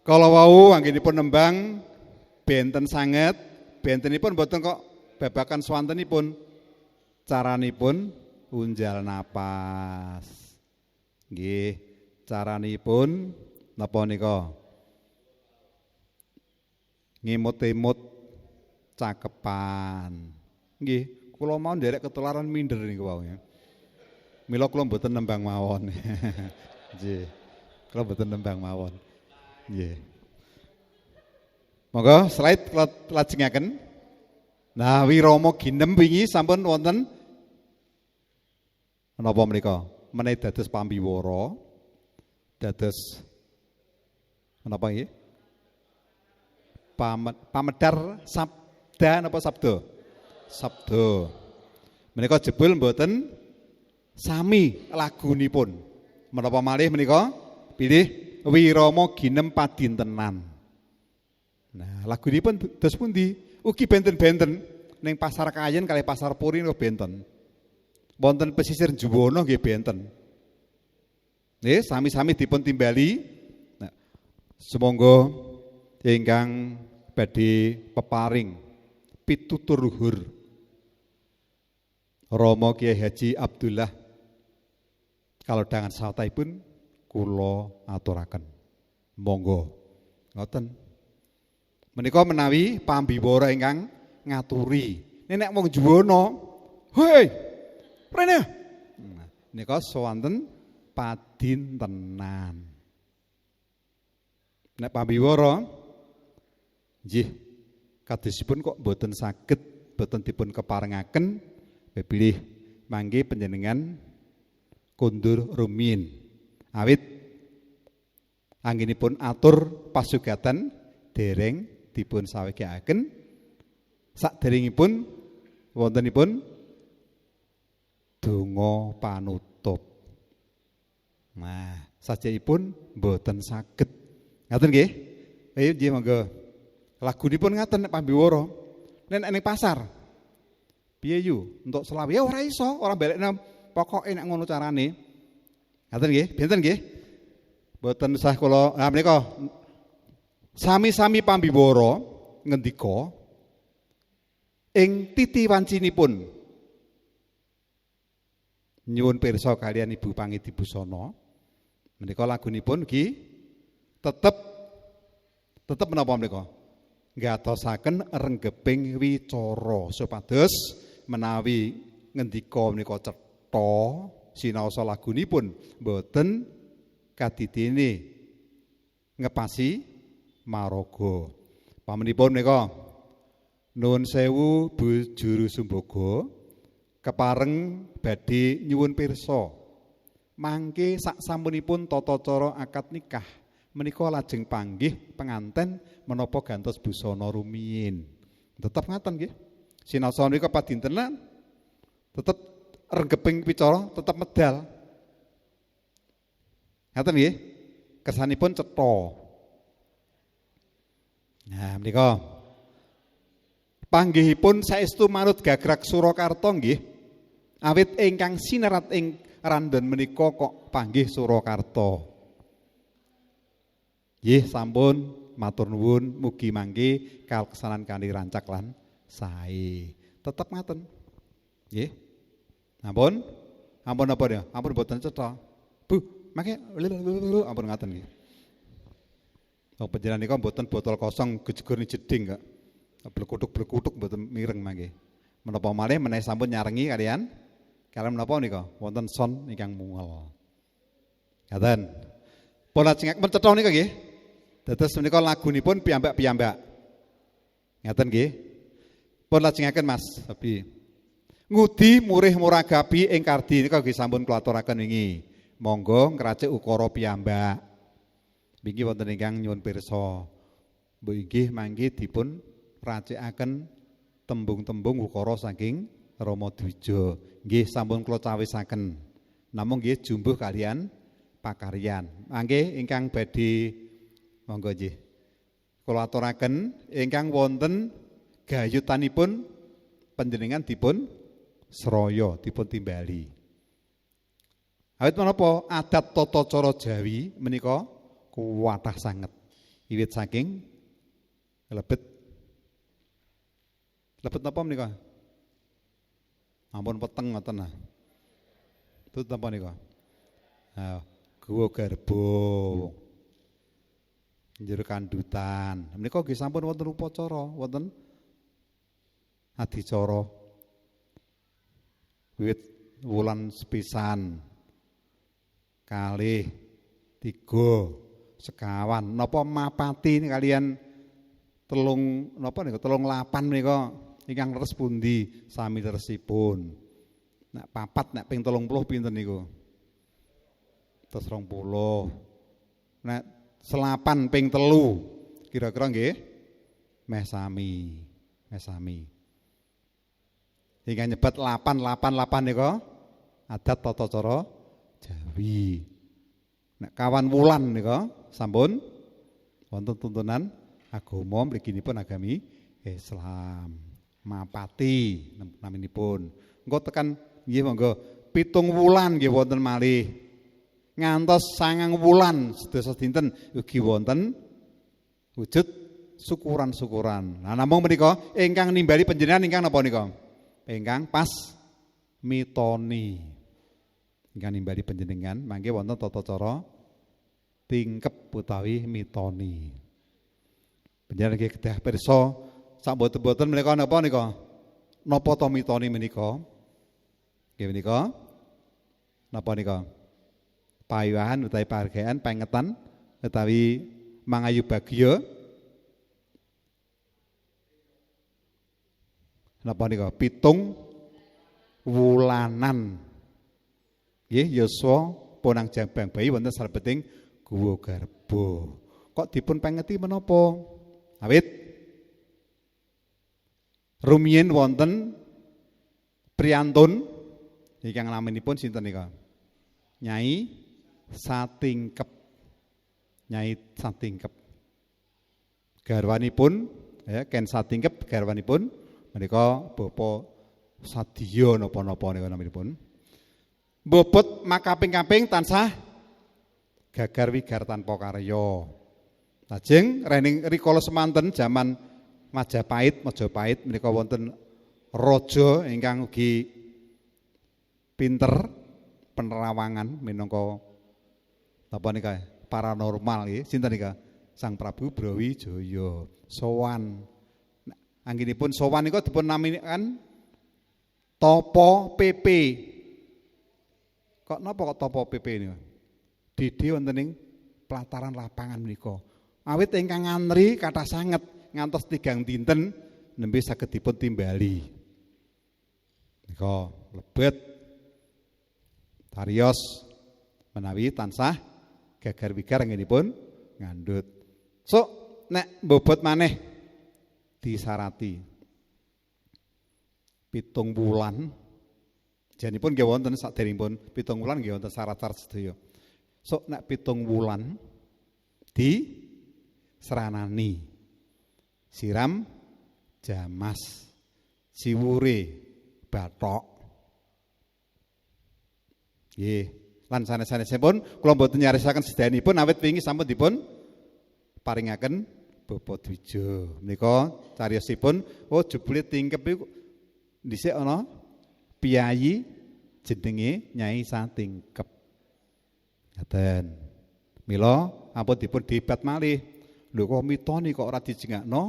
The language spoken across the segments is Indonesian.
Kala wau anggenipun nembang benten sanget, bentenipun boten kok babakan swantenipun. Caranipun unjal napas. Nggih, caranipun napa nika? Ngimut-imut cakepan. Nggih, kula mau nderek ketularan minder niku wau ya. Mila kula mboten nembang mawon. Nggih. Kula mboten nembang mawon. Nggih. Monggo slide lajengaken. Nah, wirama ginem wingi sampun wonten napa menika? Menawi dados pambiwara, dados menapa nggih? Pamedar sabda napa sabda? Sabda. Menika jebul mboten sami lagunipun. Menapa malih menika? Pilih wirama ginem padintenan. Nah, lagunipun dos pundi? Ugi benten-benten ning Pasar Kayen kalih Pasar Puri niku benten. Wonten pesisir Juwono nggih benten. Nggih, sami-sami dipun timbali. Nah, sumangga ingkang badhe peparing pitutur luhur Rama Kyai Haji Abdullah kalodhangan sawetahipun kula aturaken. Monggo. Ngoten. Menika menawi pambiwara ingkang ngaturi. Nek wong Juwono, "Hei, rene." Nah, nika swanten padintenan. Nek pambiwara nggih kadosipun kok boten saged boten dipun keparengaken pilih mangke panjenengan kundur rumiyin awit anggenipun atur pasugatan dereng dipun sawegekaken saderengipun wontenipun donga panutup. Nah, sajaipun boten saged. Ngaten nggih? Ayo nggih monggo. Lagunipun ngaten nek pambiwara. Nek ning pasar. Piye yu? Entuk selawe ya ora iso, ora balekna pokoke nek ngono carane. Ngaten nggih? Benten nggih? Boten sah kula. Nah menika sami-sami pambiwara ngendika ing titi wancinipun nyuwun pirsa kaliyan Ibu Pangidi Busana menika lagunipun nggih tetep menapa menika nggatosaken renggeping wicara supados menawi ngendika menika cetha sinaosa lagunipun boten kadidene ngepasi maraga. Pamenipun menika nuwun sewu Bu Juru Sumbaga kepareng badhe nyuwun pirsa mangke saksampunipun tata cara akad nikah menika lajeng panggih penganten menapa gantos busana rumiyin. Tetep ngaten nggih. Sinaosa menika padintenan tetep renggeping wicara tetep medal. Ngaten nggih. Kersanipun cetha. Nah, menika panggihipun saestu manut gagrag Surakarta nggih. Awit ingkang sinerat ing randhan menika kok panggih Surakarta. Nggih, sampun matur nuwun mugi mangke kaleksanan kanthi rancak lan sae. Tetep ngaten. Nggih. Ampun. Ampun apa ya? Ampun boten cetha. Bu, mangke ampun ngaten nggih. Oh panjenengan nika mboten botol kosong gejegur jeding kok. Blekutuk-blekutuk mboten mireng mangke. Menapa malih menawi sampun nyarengi kalian menapa nika wonten son ingkang mungel. Ngaten. Pun lajeng mencetha nika nggih. Dados menika lagunipun piyambak-piyambak. Ngaten nggih. Pun lajengaken Mas Abi. Ngudi murih muragabi ing kardi nika nggih sampun kula aturaken wingi. Monggo ngracik ukara piyambak. Niki wonten ingkang nyuwun pirsa. Mbok inggih mangke dipun racikaken tembung-tembung ukara saking Rama Dwija. Nggih sampun kula cawisaken. Namung nggih jumbuh kalian pakaryan. Mangke ingkang badhe monggo nggih. Kula aturaken ingkang wonten gayutanipun panjenengan dipun sraya, dipun timbali. Awit menapa adat tata cara Jawi menika kuwatah sanget. Wiwit saking lebet napa menika? Ampun peteng ngoten nah. Tut napa nika? Guwa Garba. Njero kandutan. Menika nggih sampun wonten upacara, wonten adicara. Wiwit wulan sepisan. Kalih 3 sekawan napa mapati kalian telung napa niku 38 menika ingkang leres pundi sami leresipun. Nek 4 nek ping 30 pinten niku? 120. Nek selapan ping 3 kira-kira nggih meh sami. Hingga nyebat 888 nika adat tata cara Jawi. Nek kawan wulan nika sampun wonten tuntunan agama mliginipun agami Islam. Mapati naminipun. Engko tekan nggih monggo 7 wulan nggih wonten malih. Ngantos 9 wulan sedasa dinten ugi wonten wujud syukuran-syukuran. Nah namung menika ingkang nimbali panjenengan ingkang napa nika? Ingkang pas mitoni. Ingkang nimbali panjenengan mangke wonten tata cara tingkep utawi mitoni. Panjenengan nggih kedah pirsa sak boten-boten menika napa nika? Napa to mitoni menika? Nggih menika napa nika? Pawiwahan utawi pahargaan pengetan utawi mangayu bagya napa nika 7 wulanan nggih yuswa ponang jambang bayi wonten salebeting Guwa Garba. Kok dipun pengeti menapa? Awit rumiyin wonten priyantun ingkang naminipun sinten nika? Nyai Satingkep. Nyai Satingkep. Garwanipun ya Ken Satingkep garwanipun menika Bapak Sadya napa-napa nika naminipun. Mbobot makaping-kaping tansah gagar wigar tanpa karya. Lajeng rening rikala semanten jaman Majapahit menika wonten raja ingkang ugi pinter penerawangan minangka apa nika paranormal nggih sinten nika Sang Prabu Brawijaya sowan anggenipun sowan nika dipun namikan Tapa PP. Kok napa kok Tapa PP niku? Didi wonten ing pelataran lapangan menika. Awit ingkang ngantri kathah sanget ngantos 3 dinten nembe saged dipun timbali. Nika lebet tarios menawi tansah gagar wigar anggenipun ngandhut. So nek mbobot maneh disarati 7 wulan janipun nggih wonten saderengipun 7 wulan nggih wonten syarat-syarat sedaya. So nek 7 wulan di seranani siram jamas siwure bathok nggih. Lan sanes-sanesipun kula mboten nyarisaken sedayanipun awit wingi sampun dipun paringaken Bapak Dwija. Menika cariyosipun jebule tingkep iku dhisik ana piyayi jenenge Nyai Satingkep. Ngaten. Mila ampun dipun debat malih. Lho kok mitoni kok ora dijengakno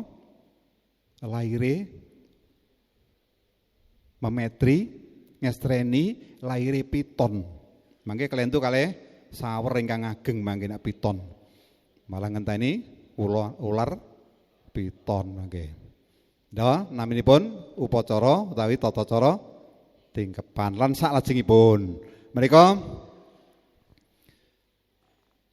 laire memetri ngestreni laire piton. Mangke kelentu kalih sawer ingkang ageng mangke nek piton. Malah ngenteni ular piton mangke. Nggih, naminipun upacara utawi tata cara tingkepan lan saklajengipun. Menika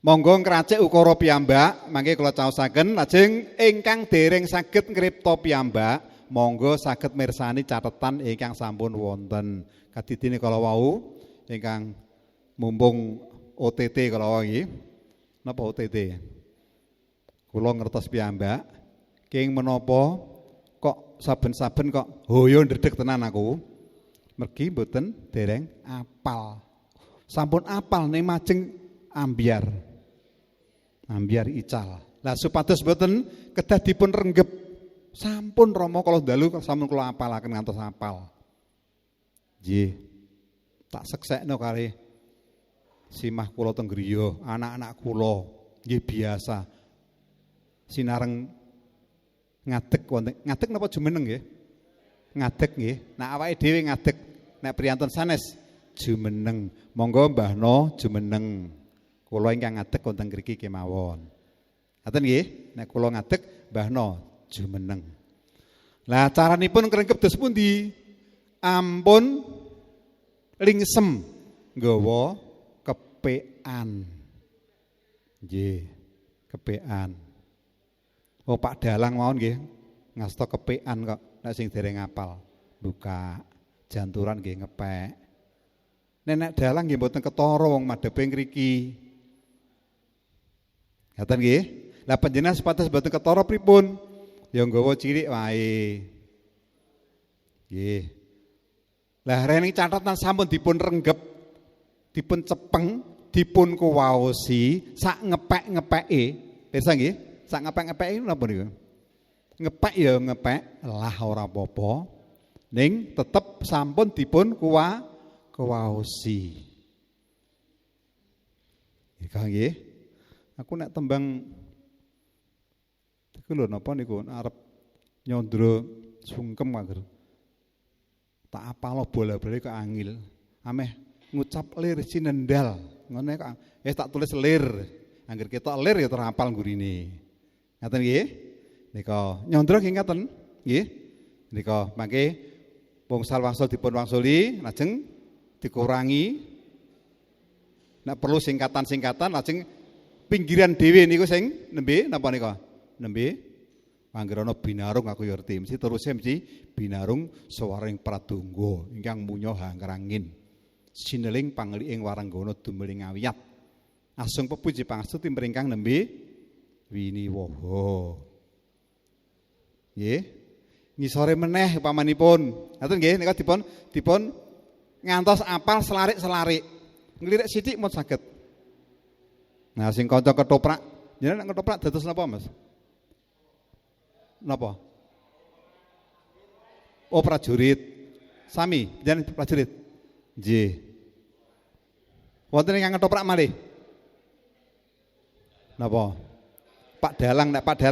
monggo ngracik ukara piyambak mangke kula caosaken lajeng ingkang dereng saged ngripta piyambak monggo saged mirsani catetan ingkang sampun wonten. Kadidene kala wau ingkang mumpung OTT kalau nggih. Napa OTT? Kula ngertos piyambak king menapa kok saben-saben kok hoyo ndredeg tenan aku. Mergi mboten dereng apal. Sampun apal ning majeng ambyar. Ambyar ical. Lah supados boten kedah dipun renggep. Sampun Rama kala dalu sampun kula apalaken ngantos apal. Nggih. Tak seksekno kali simah kula teng griya, anak-anak kula nggih biasa sinareng ngadeg wonten. Ngadeg napa jumeneng nggih? Ngadeg nggih. Nek awake dhewe ngadeg, nek priyantun sanes jumeneng. Monggo Mbah No jumeneng. Kula ingkang ngadeg wonten mriki kemawon. Ngaten nggih, nek kula ngadeg Mbah No jumeneng. Lah caranipun krengkep dos pundi? Ampun lingsem nggawa kepekan. Nggih, kepekan. Oh Pak Dalang mawon nggih, ngasta kepekan kok nek sing dereng apal. Buka janturan nggih ngepek. Nek dalang nggih mboten ketara wong madhepe ngriki. Ngaten nggih. Lah panjenengan sepatus mboten ketara pripun? Ya nggawa cilik wae. Nggih. Lah rene catatan sampun dipun renggep, dipun cepeng, dipun kuwaosi sak ngepek-ngepeke. Pirsa nggih? Sak ngepek-ngepeke napa niku? Ngepek ya ngepek, lah ora apa-apa. Ning tetep sampun dipun kuwaosi. Nggih. Aku nek tembang iku lho napa niku arep nyandra sungkem wae. Tak apalo bola-bali kok angil. Ameh ngucap lir sinendal. Ngene kok tak tulis lir. Angger ketok lir ya terapal gurine. Ngaten nggih? Nika nyandra nggih ngaten. Nggih. Nika mangke wangsul wangsul dipun wangsuli lajeng dikurangi. Nek perlu singkatan-singkatan lajeng pinggiran dhewe niku sing nembe napa nika? Nembe angger ana binarung aku ya ngerti mesti terus mesti binarung sawaring pradonga ingkang munya hangkrangin sineling pangliing waranggana dumeling awiyat asung pepuji pangastuti mringkang nembe winiwaha nggih ngisore meneh upamanipun ngaten nggih nika dipun ngantos apal selarik-selarik nglirik sithik mun saged nah sing kanca ketoprak jenengan nek ketoprak dados napa Mas? Napa? Oh prajurit. Sami, jangan prajurit. Nggih. Wonten ingkang ketoprak malih. Napa? Pak Dalang, nek Pak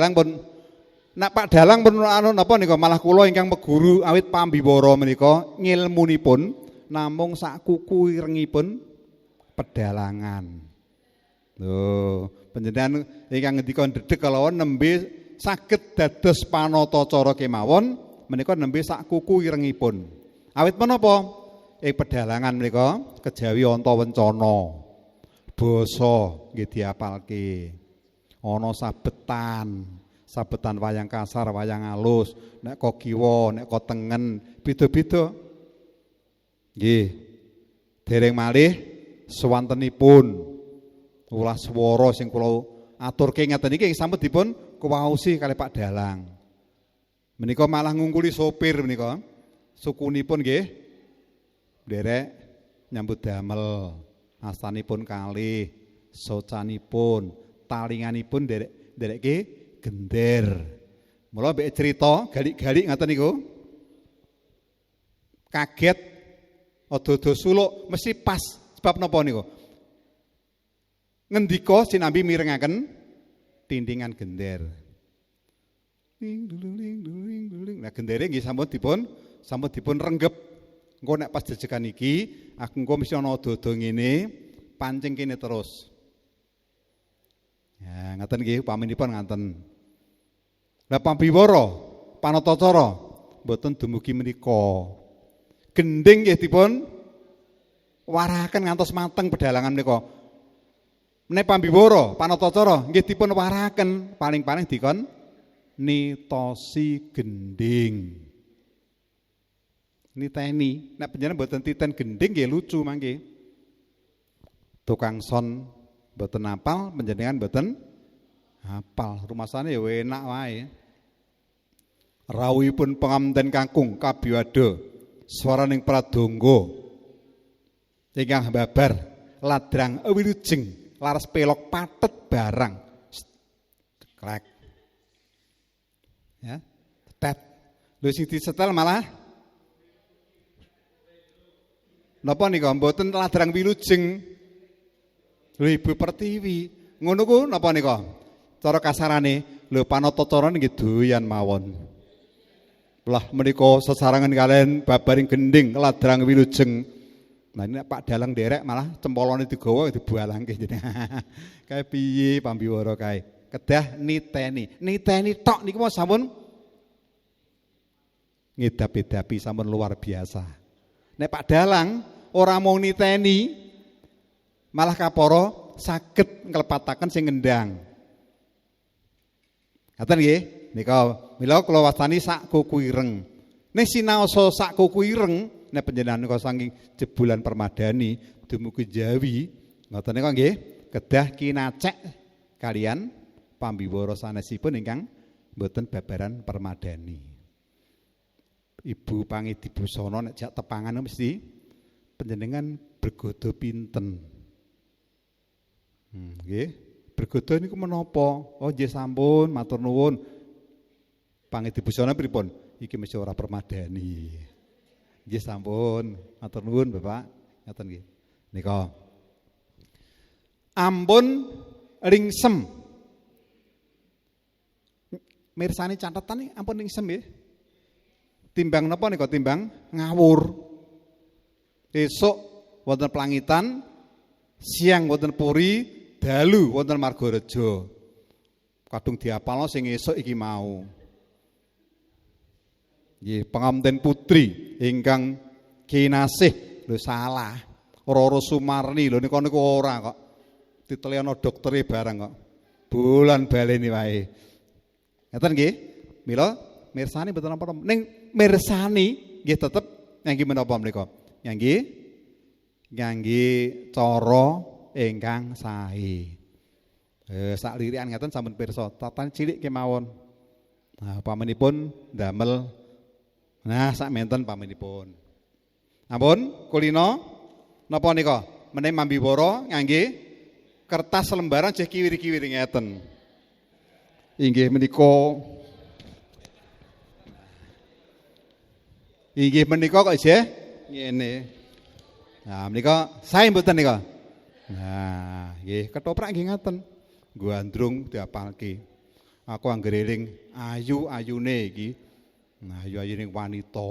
Dalang pun anu napa nika malah kula ingkang meguru awit pambiwara menika ngilmunipun namung sak kuku irengipun pedalangan. Lho, panjenengan ingkang ngendika ndedhek kalawan nembe saged dados panatacara kemawon menika nembe sak kuku irengipun. Awit menapa? Ing pedalangan menika kejawi anta wencana. Basa nggih diapalke. Ana sabetan wayang kasar, wayang alus, nek kok kiwa, nek kok tengen, beda-beda. Nggih. Dereng malih swantenipun ulah swara sing kula aturke ngeten iki sampun dipun kuwaosi kalih Pak Dalang. Menika malah ngungkuli sopir menika. Sukunipun nggih nderek nyambut damel. Astanipun kalih, socanipun, talinganipun nderekke gender. Mula mbek crita galik-galik ngaten niku. Kaget ada-ada suluk mesti pas sebab napa niku? Ngendika sinambi mirengaken tindingan gender. Nah gendere nggih sampun dipun renggep. Engko nek pas jejegan iki, aku engko mesti ana ada-ada ngene, pancing kene terus. Ya, ngaten nggih upaminipun ngaten. Lah pambiwara, panatacara mboten dumugi menika. Gending nggih dipun warahaken ngantos mateng pedalangan menika. Menawi pambiwara, panatacara nggih dipun warahaken paling-paling dikon nitosi gending. Niteni, nek panjenengan mboten titen gending nggih lucu mangke. Tukang son mboten apal, panjenengan mboten hafal. Rumasane ya enak wae. Rawuhipun pengamden kakung kabiwada swaraning pradonga ingkang babar ladrang wilujeng laras pelok patet barang Klek. Ya. Tet. Lho sing disetel malah napa nika mboten ladrang wilujeng. Lho Ibu Pertiwi, ngono ku napa nika? Cara kasarane, lho panatacara nggih doyan mawon. Lah menika sesarangan kalian babaring gending ladrang wilujeng. Nah ini Pak Dalang derek malah cempolone digawa dibualangke jeneng. Kae piye pambiwara kae? Kedah niteni. Niteni tok niku mau sampun ngedap-edapi sampun luar biasa. Nek Pak Dalang ora mau niteni malah kaporo saged nglepataken sing ngendang. Ngaten nggih? Nika mila kula wastani sak kuku ireng. Nek sinaosa sak kuku ireng nek panjenengan nika saking jebulan permadani dumugi Jawi, ngoten nika nggih kedah kinacek kalian pambiwara sanesipun ingkang mboten babaran permadani. Ibu Pangidibusana nek jak tepangan mesti panjenengan bergodo pinten. Nggih, bergodo niku menapa? Oh nggih sampun, matur nuwun. Pangidibusana pripun? Iki mesti ora permadani. Nggih sampun, matur nuwun Bapak. Ngoten nggih. Nika. Ampun ringsem. Mirsani catatan ampun ringsem nggih. Timbang napa nika timbang ngawur. Esuk wonten Plangitan, siang wonten Puri, dalu wonten Margareja. Kadung diapalno sing esuk iki mau. Nggih, penganten putri ingkang kinasih lho salah. Roro Sumarni lho nika niku ora kok. Diteleono doktere barang kok. Bulan baleni wae. Ngeten nggih? Mila mirsani mboten napa ning mirsani nggih tetep ngangge menapa menika? Ngangge cara ingkang sae. Sak lirikan ngeten sampun pirsa, tatan cilik kemawon. Nah, pamenipun ndamel nah, sak menten pamenipun. Ampun, kulino napa nika? Menawi mambiwara ngangge kertas lembaran jeh kiwir-kiwir ngeten. Inggih menika. Inggih menika kok jeh ngene. Nah, menika sae mboten nika? Nah, nggih ketoprak nggih ngaten. Gandrung diapalke. Aku anggere eling ayu-ayune iki. Nah, ayu-ayune wanita.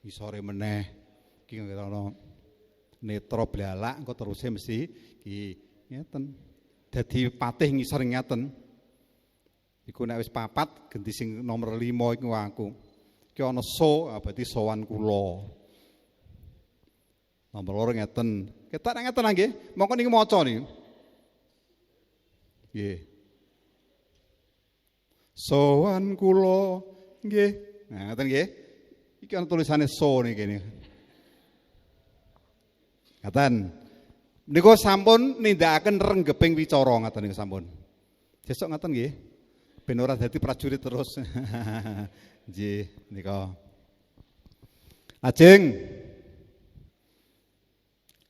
Isore meneh iki ngono netra blalak engko teruse mesti iki ngeten. Dadi patih ngisor ngeten. Iku nek wis papat genti sing nomor 5 iku aku. Iki ana so berarti sowan kula. Nomor 2 ngeten. Ketak ngeten nggih. Mongko niki maca niku. Nggih. Sowan kula nggih. Nah, ngeten nggih. Iki ana tulisane so niki kene. Ngaten. Niku sampun nindakaken renggeping wicara ngaten niku sampun. Sesuk ngaten nggih. Ben ora dadi prajurit terus. Nggih, nika. Lajeng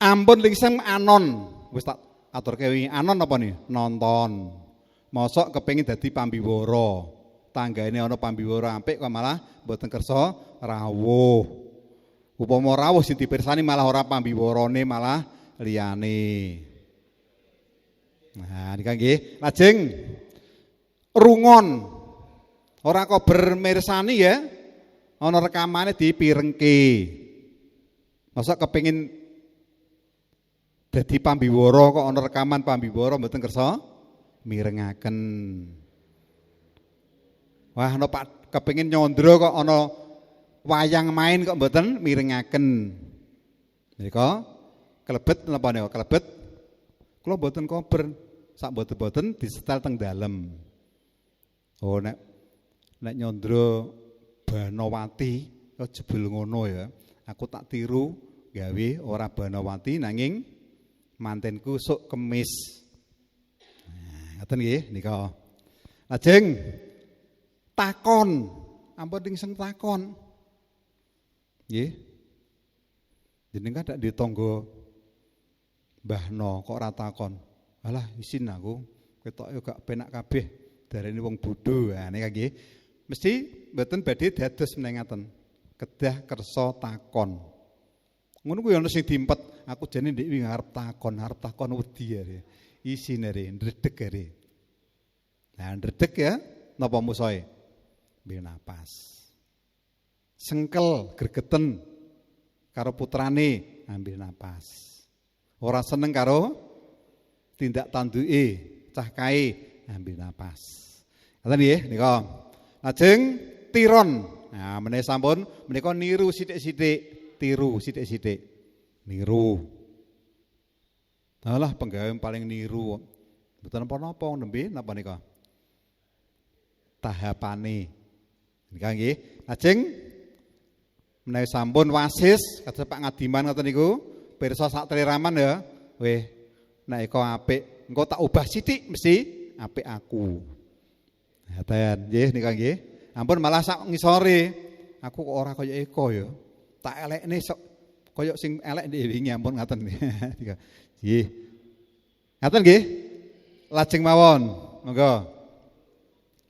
ampun lingsem anon. Wis tak aturke wingi anon apa nih? Nonton. Mosok kepengin dadi pambiwara. Tanggane ana pambiwara apik kok malah mboten kersa rawuh. Upama rawuh sing dipirsani malah ora pambiwarane malah liyane. Nah, nika nggih. Lajeng rungon. Ora kok bermirsani ya. Ana rekamane dipirengke. Mosok kepengin dadi pambiwara kok ana rekaman pambiwara mboten kersa mirengaken. Wah, ana Pak kepengin nyandra kok ana wayang main kok mboten mirengaken. Menika kelebet napa nika? Kelebet kula mboten kober, sak mboten-mboten disetel teng dalem. Oh nek nyandra Banawati kok jebul ngono ya. Aku tak tiru gawe ora Banawati nanging mantenku sok kemis. Nah, ngoten nggih nika. Lajeng takon. Ampun ringseng takon. Nggih. Jenengan dak di tangga Mbah No kok ora takon. Alah isin aku, ketoke gak penak kabeh. darani wong bodho. Ha nika nggih. Mesti mboten badhe dados menengaken. Kedah kersa takon. Ngono kuwi ana sing diempet, aku jane ndek wingi arep takon wedi ya. Isine re, ndredeg re. Nah, ndredeg ya napa musoe? Ambil napas. Sengkel gregeten karo putrane, ambil napas. Ora seneng karo tindak tanduke, cah kae, ambil napas. Ngoten nggih nika. Lajeng tiron. Nah, menawi sampun menika niru sithik-sithik, tiru sithik-sithik. Niru. Alah penggawe paling niru. Mboten napa-napa nembe napa nika? Tahapane. Nika nggih. Lajeng menawi sampun wasis kados Pak Ngadiman ngoten niku, pirsa sak triraman ya. Weh, nek eko apik, engko tak ubah sithik mesti apik aku. Ngaten nggih nika nggih. Ampun malah sak ngisore. Aku kok ora kaya eko ya. Tak elekne sok kaya sing elek ndek wingi ampun ngaten. Nggih. Ngaten nggih. Lajeng mawon. Monggo.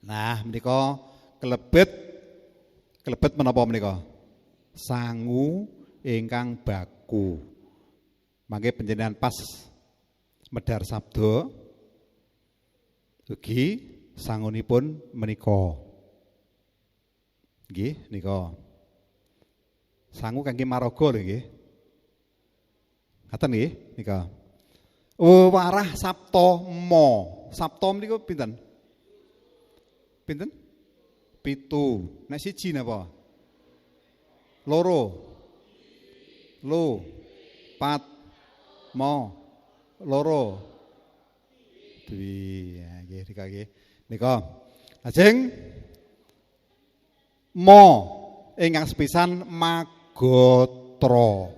Nah, menika kelebet menapa menika? Sangu ingkang baku. Mangke panjenengan pas medhar sabda ugi sangunipun menika. Nggih, nika. Sangu kangge maraga lho nggih. Ngaten nggih, nika. Warah Sapta Ma. Sapta menika pinten? Pinten? 7. Nek siji napa? Loro. 4. Ma. Loro. Dwi. Ya nggih nika nggih. Nika. Lajeng Ma ingkang sepisan Magatra.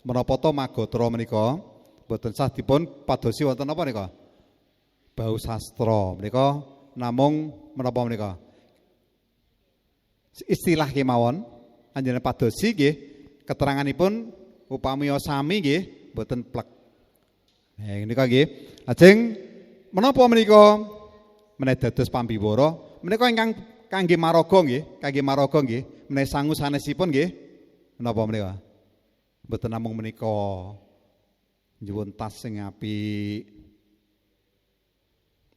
Menapa to Magatra menika? Boten sah dipun padosi wonten napa nika? Bau sastra. Menika namung menapa menika? Istilah kemawon anjenengan padosi nggih keteranganipun upami sami nggih boten plek. Nika nggih. Lajeng menapa menika menawi dados pambiwara menika ingkang kangge maraga nggih, menawi sangu sanesipun nggih menapa menika? Mboten namung menika nyuwun tas sing apik.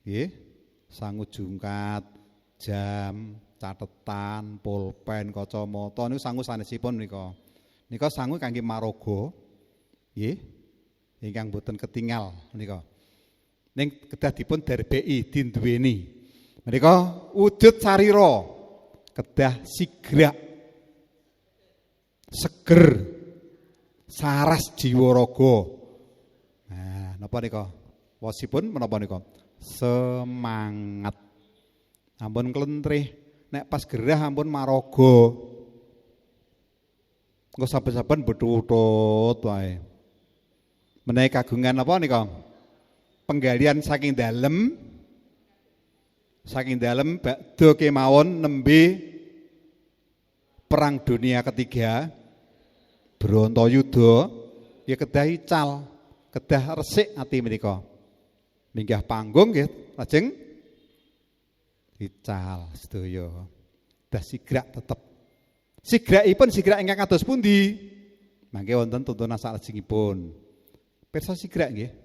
Nggih, sangu jungkat, jam, catetan, pulpen, kacamata niku sangu sanesipun menika. Nika sangu kangge maraga. Nggih. Ingkang boten ketingal menika. Ning kedah dipun darbeki dinduweni. Menika wujud sarira kedah sigrak seger saras jiwa raga. Nah, napa nika? Wasipun menapa nika? Semangat. Ampun klentrih, nek pas gerah ampun maraga. Engko saben-saben betutut wae. Menawi kagungan apa nika? Penggalian saking dalem bakda kemawon nembe Perang Dunia Ketiga Brontoyuda ya kedah ical, kedah resik ati menika. Minggah panggung nggih lajeng ical sedaya. Dah sigrak tetep. Sigrakipun sigrak ingkang kados pundi? Mangke wonten tuntunan salajengipun. Pirsa sigrak nggih.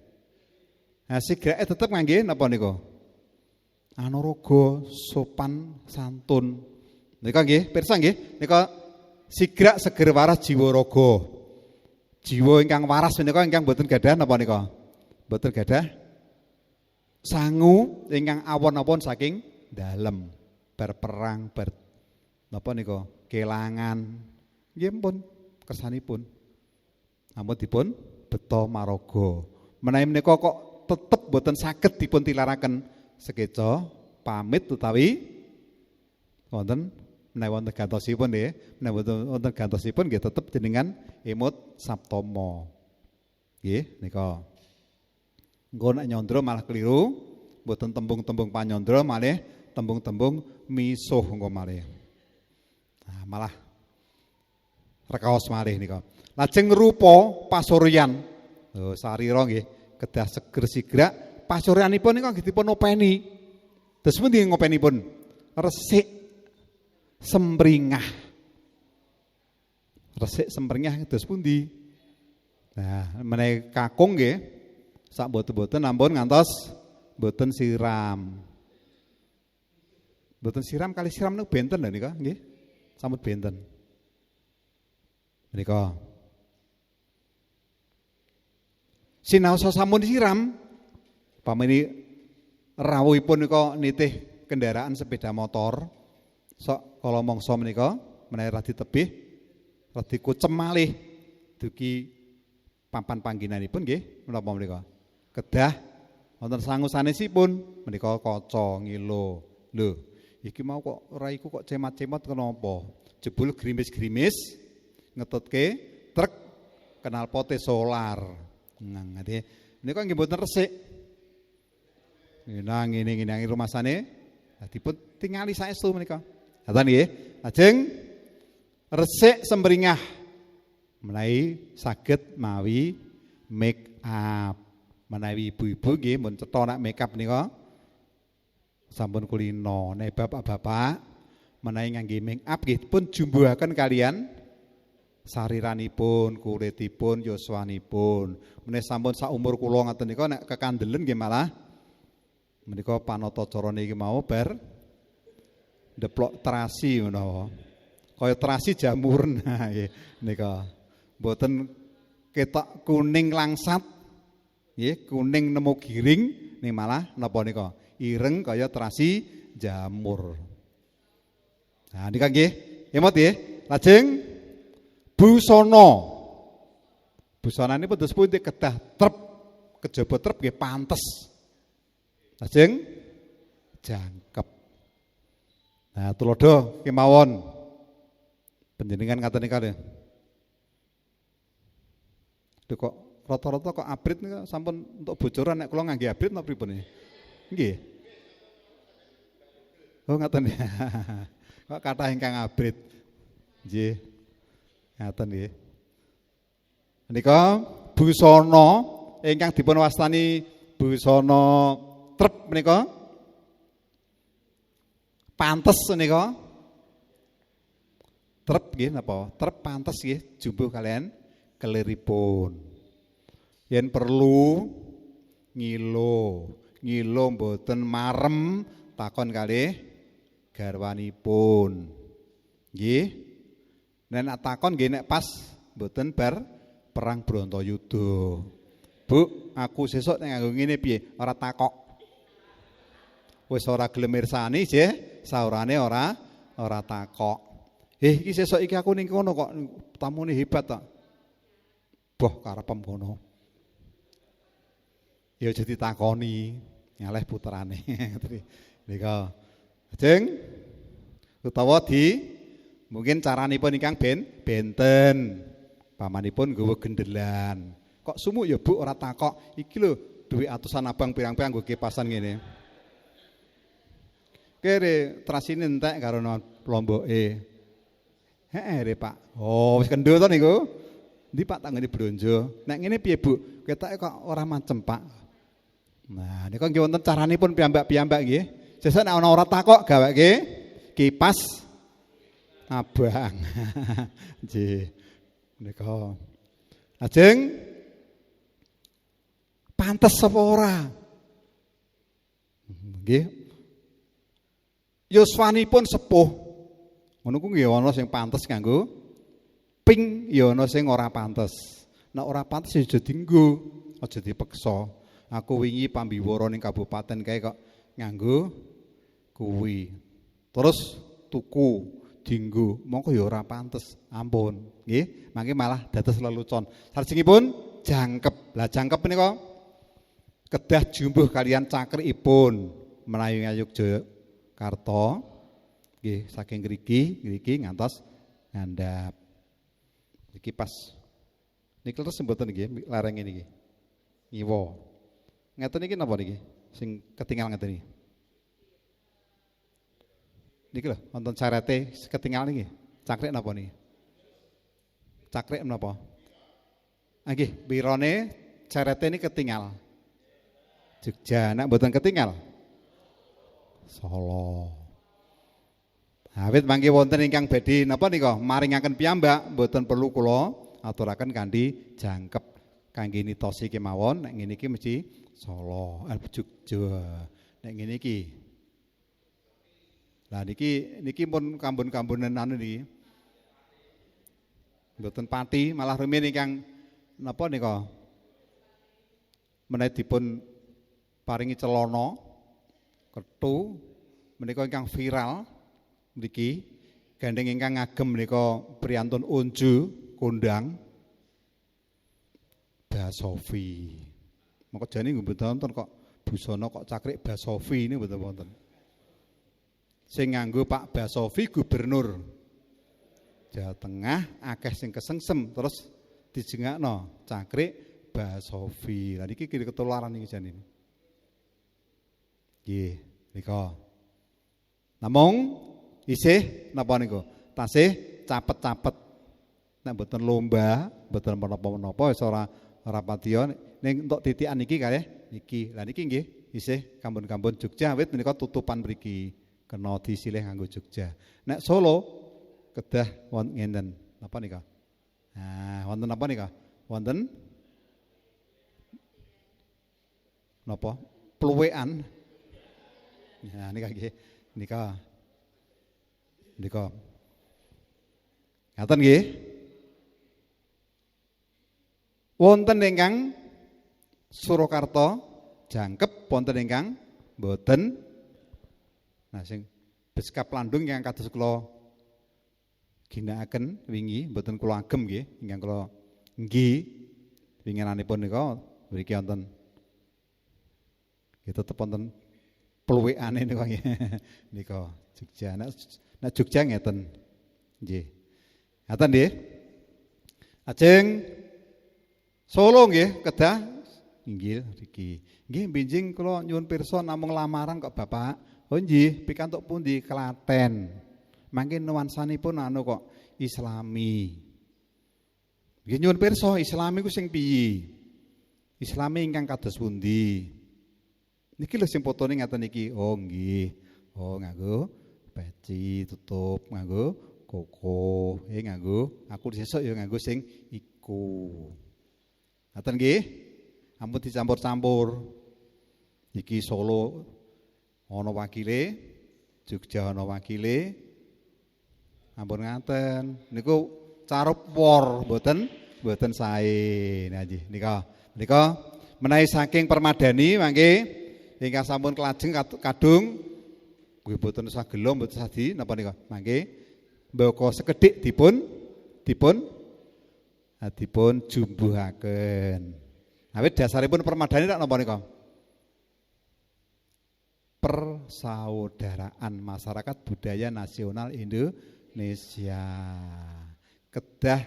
Nah sigrake tetep ngangge napa nika? Anaraga, sopan, santun. Nika nggih, pirsa nggih, nika sigrak seger waras jiwa raga. Jiwa ingkang waras menika ingkang boten gadah napa nika? Boten gadah sangu ingkang awon-awon saking dalem. Berperang napa nika? Kelangan. Nggih pun kersanipun. Ampun dipun beta maraga. Menawi menika kok tetep boten saged dipun tilaraken sekeca pamit utawi wonten menawi wonten gantosipun nggih, menawi wonten gantosipun nggih tetep jenengan emut Saptama. Nggih nika. Engko nek nyandra malah keliru, mboten tembung-tembung panyandra malih tembung-tembung misuh engko malih. Nah, malah rekaos malih nika. Lajeng rupa pasuryan. Sarira nggih kedah seger sigrak. Pasuryanipun nika nggih dipun openi. Terus pundi ngopenipun? Resik semringah. Resik semringah terus pundi? Nah, menawi kakung nggih sak boten-boten ampun ngantos boten siram. Boten siram kali siram niku benten lho nika nggih. Sampun benten. Menika. Sinaosa sampun siram pameni rawuhipun nika nitih kendaraan sepeda motor. Sok kala mangsa menika menawi radi tebih radi kucem malih dugi papan panggenanipun nggih menapa menika. Kedah wonten sangu sanesipun menika kaca ngilo. Lho, iki mau kok raiku kok cemat-cemat kenapa? Jebul grimis-grimis ngetutke truk knalpote solar. Nah, nggih. Menika nggih mboten resik. Nah, ngene-ngene rumasane dipun tingali saestu menika. Ngaten nggih. Lajeng resik semringah menawi saged mawi make up. Menawi ibu-ibu nggih mun cetha nak make up nika sampun kulino. Nek bapak-bapak menawi ngangge make up nggih pun jumbuhaken kalian sariranipun, kulitipun, yuswanipun. Menawi sampun sak umur kula ngaten nika nek kekandelen nggih malah menika panata carane iki mau bar deplok terasi menawa. Kaya terasi jamur nah nggih nika. Mboten ketok kuning langsat. Nggih, kuning nemu giring ning malah napa nika? Ireng kaya terasi jamur. Nah nika nggih, emot nggih. Lajeng busana. Busanane pun terus pundi kedah trep kejaba trep nggih pantes. Lajeng jangkep. Nah, tulodo kemawon. Panjenengan ngaten nika lho. Kok rata-rata kok abrit nika sampun untuk bocoran nek kula ngangge abrit napa pripun nggih? Nggih. Oh ngaten ya. Kok kathah ingkang abrit. Nggih. Ngaten nggih. Menika busana ingkang dipun wastani busana trep menika pantes menika. Trep nggih napa? Trep pantes nggih jumbuh kalian keliripun. Yen perlu ngilo mboten marem takon kalih garwanipun. Nggih. Nek takon nggih nek pas mboten bar perang Brontoyuda. Bu, aku sesuk nek nganggo ngene piye? Ora takok. Wis ora gelem mirsani nggih, saurane ora takok. Iki sesuk iki aku ning kono kok tamune hebat ta. Boh karepem kono. Ya aja ditakoni, nyaleh puterane. Nika. Lajeng utawa mungkin caranipun ingkang benten. Pamanipun nggawa gendelan. Kok sumuk ya Bu ora takok. Iki lho duit atusan abang pirang-pirang nggo kipasan ngene. Kere trasine entek karo lomboke. Re Pak. Oh wis kendho to niku. Ndi Pak tak ngene blonjo. Nek ngene piye Bu? Ketoke kok ora macem Pak. Nah, niku nggih wonten caranipun piyambak-piyambak nggih. Sesuk nek ana ora takok gaweke kipas abang. Nggih. Nika. Lajeng pantes apa ora? Nggih. Yuswanipun sepuh. Ngono ku nggih ana sing pantes nganggo ping ya ana sing ora pantes. Nek ora pantes aja dienggo, aja dipeksa. Aku wingi pambiwara ning kabupaten kae kok nganggo kuwi. Terus tuku dienggo, mongko ya ora pantes. Ampun, nggih. Mangke malah dados lelucon. Sarjengipun jangkep. Lah jangkep menika kedah jumbuh kalian cakrikipun menawi Ngayogyakarta. Nggih, saking ngriki ngantos ngandhap. Iki pas nikel terus mboten nggih lareng ini nggih. Ngiwa. Ngeten iki napa niki? Sing ketinggal ngeten iki. Niki lho, wonten carete ketinggal niki. Cakrik napa niki? Cakrik menapa? Nggih, pirane carete ini ketinggal. Jogja, nek mboten ketinggal. Solo. Awit mangke wonten ingkang badhe napa nika maringaken piyambak mboten perlu kula aturaken kanthi jangkep kangge nitosi kemawon nek ngene iki mesti Solo, Jogja. Nek ngene iki. Lah niki pun kambun-kambunan anu niki. Mboten pati malah rumiyin ingkang napa nika menawi dipun paringi celana kethu menika ingkang viral mriki gandeng ingkang ngagem menika priyantun unju kondang Basofi. Moko jane mboten wonten kok busana kok cakrik Basofi ini mboten wonten. Sing nganggo Pak Basofi gubernur Jawa Tengah akeh sing kesengsem terus dijengakno cakrik Basofi. Lah niki ketularan iki jane. Nggih, nika. Namung isih napa niku? Tasih capet-capet. Nek mboten lomba, mboten menapa-menapa wis ora patiya ning entuk titikan iki kalih niki. Lah niki nggih isih kambun-kambun Jogja wit menika tutupan mriki kena disilih nganggo Jogja. Nek Solo kedah wonten ngenten. Napa nika? Nah, wonten apa nika? Wonten napa? Pluwekan. Nah, nika nggih. Nika. Ngaten nggih. Wonten ingkang Surakarta jangkep wonten ingkang mboten. Nah sing beskap landung ingkang kados kula ginakaken wingi mboten kula agem nggih, ingkang kula nggih winginanipun nika mriki wonten nggih tetep wonten pluwekane nika nggih. Nika Jogja. Nek Jogja ngeten. Nggih. Ngaten nggih. Ajeng Solo nggih kedah inggil mriki. Nggih benjing kula nyuwun pirsa namung lamaran kok Bapak. Oh nggih, pikantuk pundi Klaten. Mangke nuansanipun anu kok Islami. Nggih nyuwun pirsa Islami ku sing piye? Islami ingkang kados pundi? Niki lho sing fotone ngaten iki. Oh nggih. Oh nganggo peci tutup, nganggo koko, nganggo aku sesuk ya nganggo sing iku. Ngaten nggih? Ampun dicampur-campur. Iki Solo ana wakile, Jogja ana wakile. Ampun ngaten. Niku carup wor mboten sae. Nah nggih nika menawi saking permadani mangke ingkang sampun kelajeng kadung nggih mboten usah gelo mboten sadi napa nika. Mangke mboko sekedhik dipun jumbuhaken. Awit dasaripun permadani tak napa nika? Persaudaraan Masyarakat Budaya Nasional Indonesia. Kedah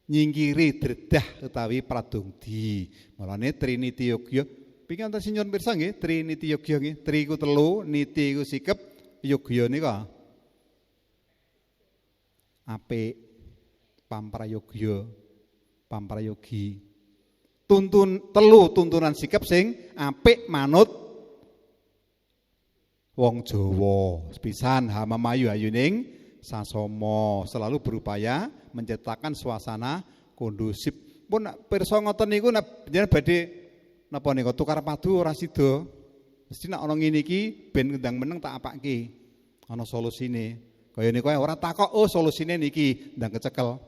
nyingkiri dredah utawi pradungdi. Mulane Trinity Yogya pingin wonten sinyun pirsa nggih, Trinity Yogya nggih. Tri ku telu, niti ku sikep, Yogya nika apik. Pamprayogi. Tuntunan sikap sing apik manut wong Jawa. Sepisan hamamayu ayuning sasama, selalu berupaya menciptakan suasana kondusif. Pun pirsa ngoten niku nek jenengan badhe napa nika tukar padu ora sida. Mesti nek ana ngene iki ben kendang meneng tak apake. Ana solusine. Kaya niku ora takok oh solusine niki ndang kecekel.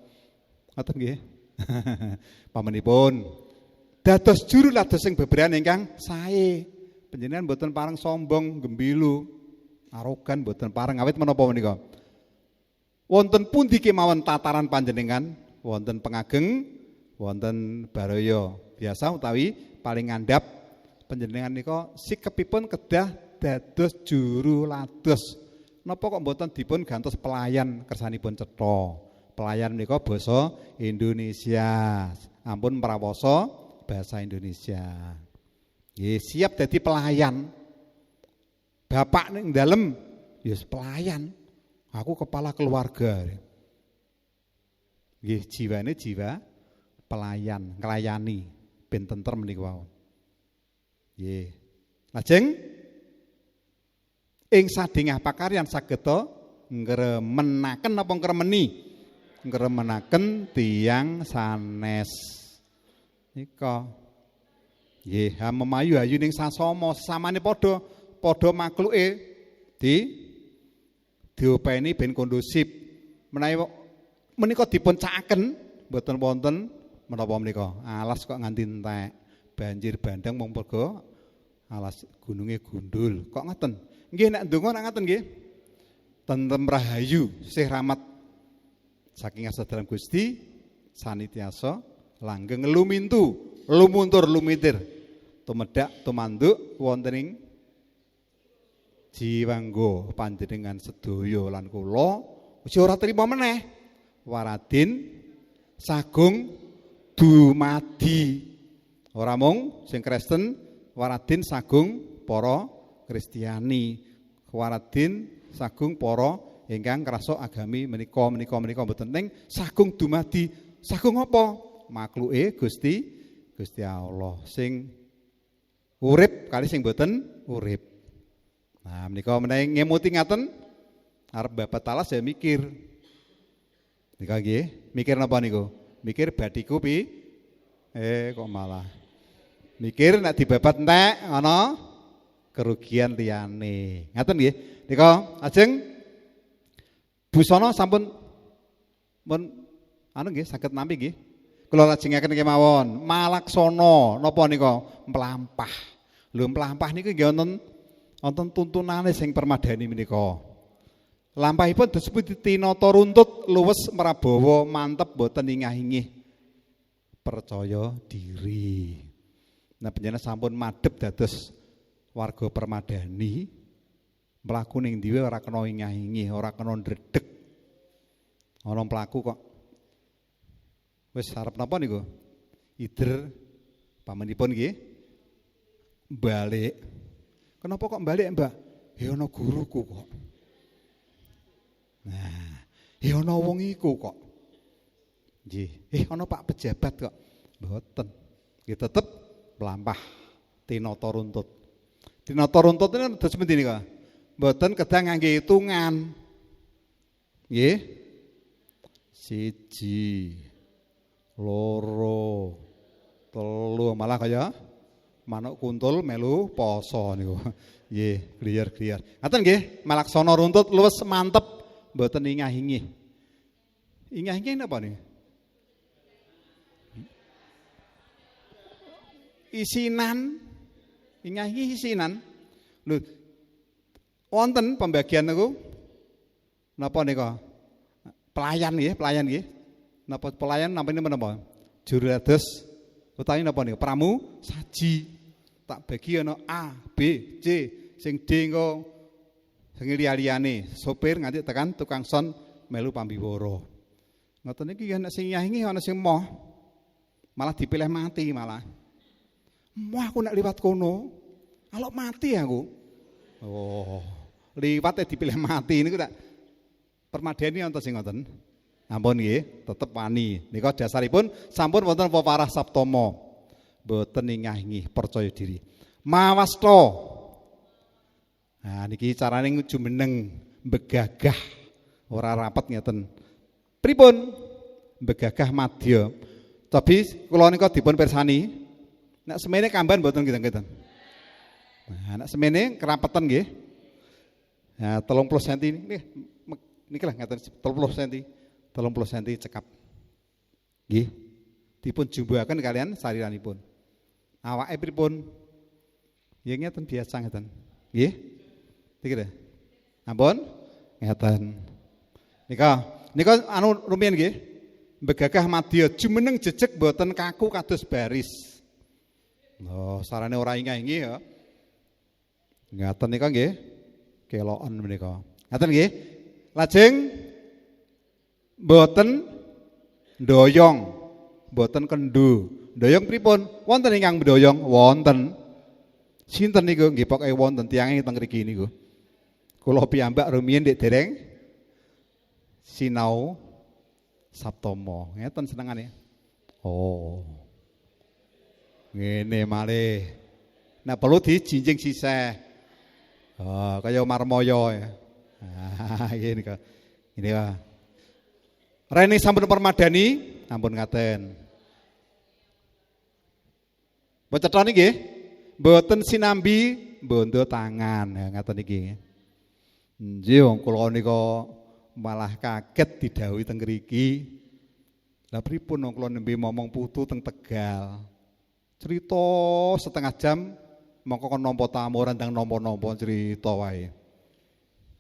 Ngoten nggih. Pamenipun dados juru lados sing beberan ingkang sae. Panjenengan mboten pareng sombong, gembilu, arogan mboten pareng awit menapa menika. Wonten pundi kemawon tataran panjenengan, wonten pengageng, wonten baraya biasa utawi paling ngandhap panjenengan nika sikepipun kedah dados juru lados. Napa kok mboten dipun gantos pelayan kersanipun cetha. Pelayan menika basa Indonesia. Ampun prawoso bahasa Indonesia. Nggih, siap dadi pelayan. Bapak ning dalem ya pelayan. Aku kepala keluarga. Nggih, jiwane jiwa pelayan, nglayani ben tentrem niku wau. Nggih. Lajeng ing sadengah pakaryan sageta ngremenaken apa ngremeni? Ngremenaken tiyang sanes. Nika nggih, memayu-ayu ning sasama sesamane padha makluke diopeni ben kondusif. Menawi menika dipun cakaken mboten wonten menapa menika. Alas kok nganti entek. Banjir bandang mung merga alas gununge gundul. Kok ngoten? Nggih nek ndonga nek ngoten nggih. Tentrem rahayu sih rahmat saking asadaran Gusti sanitiasa langgeng lumintu lumuntur lumitir tumedak tumanduk wonten ing jiwangga panjenengan sedaya lan kula ugi ora trima meneh waradin sagung dumadi. Ora mung sing Kristen, waradin sagung para Kristiani, waradin sagung para ingkang krasa agami menika mboten ning sagung dumadi. Sagung apa? Makluke Gusti Allah sing urip kali sing mboten urip. Nah, menika menawi ngemuti ngaten arep babat talas ya mikir. Nika nggih, mikir napa niku? Mikir badiku kok malah mikir nek dibabat entek ana kerugian liyane. Ngaten nggih. Nika ajeng busana sampun mun nggih saged nampi nggih. Kula lajengaken kemawon malaksana napa nika mlampah. Lho mlampah niku nggih wonten tuntunane sing permadani menika. Lampahipun disebut tinata runtut luwes merabawa mantep boten ingah-ingih percaya diri. Nah panjenengan sampun madhep dados warga permadani mlaku ning ndiwe ora kena ingah-ingih, ora kena ndredeg. Ana mlaku kok wis arep napa niku? Ider pamenipun nggih balik. Kenapa kok balik, Mbak? Ya ana guruku kok. Nah, ya ana wong iku kok. Nggih, ana Pak pejabat kok. Mboten. Nggih tetep mlampah tinata runtut. Tinata runtut niku dados pundi nika? Mboten kedah ngangge hitungan. Nggih. 1 2 3 malah kaya manuk kuntul melu poso niku. Nggih, gliyar-gliyar. Ngaten nggih, malaksana runtut luwes mantep mboten ingah-ingih. Ingah-ingih napa nih? Isinan. Ingah-ingih isinan. Lho, wonten pembagian niku napa nika? Pelayan nggih. Napa pelayan namanya menapa? Juru ados utawi napa nika? Pramu saji. Tak bagi ana A, B, C, sing D engko sing liya-liyane, sopir nganti tekan tukang son melu pambiwara. Ngoten iki nek sing ingah-ingih ana sing moh. Malah dipilih mati malah. Moh aku nek liwat kono, alok mati aku. Oh, liwat dipilih mati niku tak permadani wonten sing ngoten. Ampun nggih, tetep wani. Nika dasaripun sampun wonten peparah saptama. Boten ingah-ingih percaya diri. Mawasta. Nah niki carane jumeneng begagah ora rapet ngeten. Pripun? Begagah madya. Tapi kula nika dipun pirsani nek semene kamban boten ngeten-ngeten. Nah nek semene kerapetan nggih. Nah 30 cm niki lah ngeten 30 cm. 30 cm cekap. Nggih. Dipun jumbuhaken kalian sariranipun. Awake pripun? Ya ngeten biasa ngeten. Nggih. Niki lho. Ampun? Ngeten. Nika anu rumiyin nggih. Begagah madya jumeneng jejeg boten kaku kados baris. Oh, sarane ora ingah-ingih ya. Ngeten nika nggih. Keloken menika. Ngeten nggih. Lajeng boten ndoyong, boten kendu. Ndoyong pripun? Wonten ingkang ndoyong? Wonten. Sinten niku? Nggih pokoke wonten tiyange teng mriki niku. Kula piyambak rumiyin ndek dereng sinau saptama. Ngeten senengane. Oh. Ngene malih. Nek perlu dijinjing sisih. Oh, kaya marmoyo ya. Ah, ini kok. Ini Pak. Rene sampun permadani, ampun ngaten. Bocetha niki nggih, mboten sinambi bondo tangan, ya ngaten iki. Nggih wong kula nika malah kaget didhawuhi teng mriki. Lah pripun wong kula nembe momong putu teng Tegal. Cerita setengah jam mongko kon nampa tamu randang nampa-nampa cerita wae.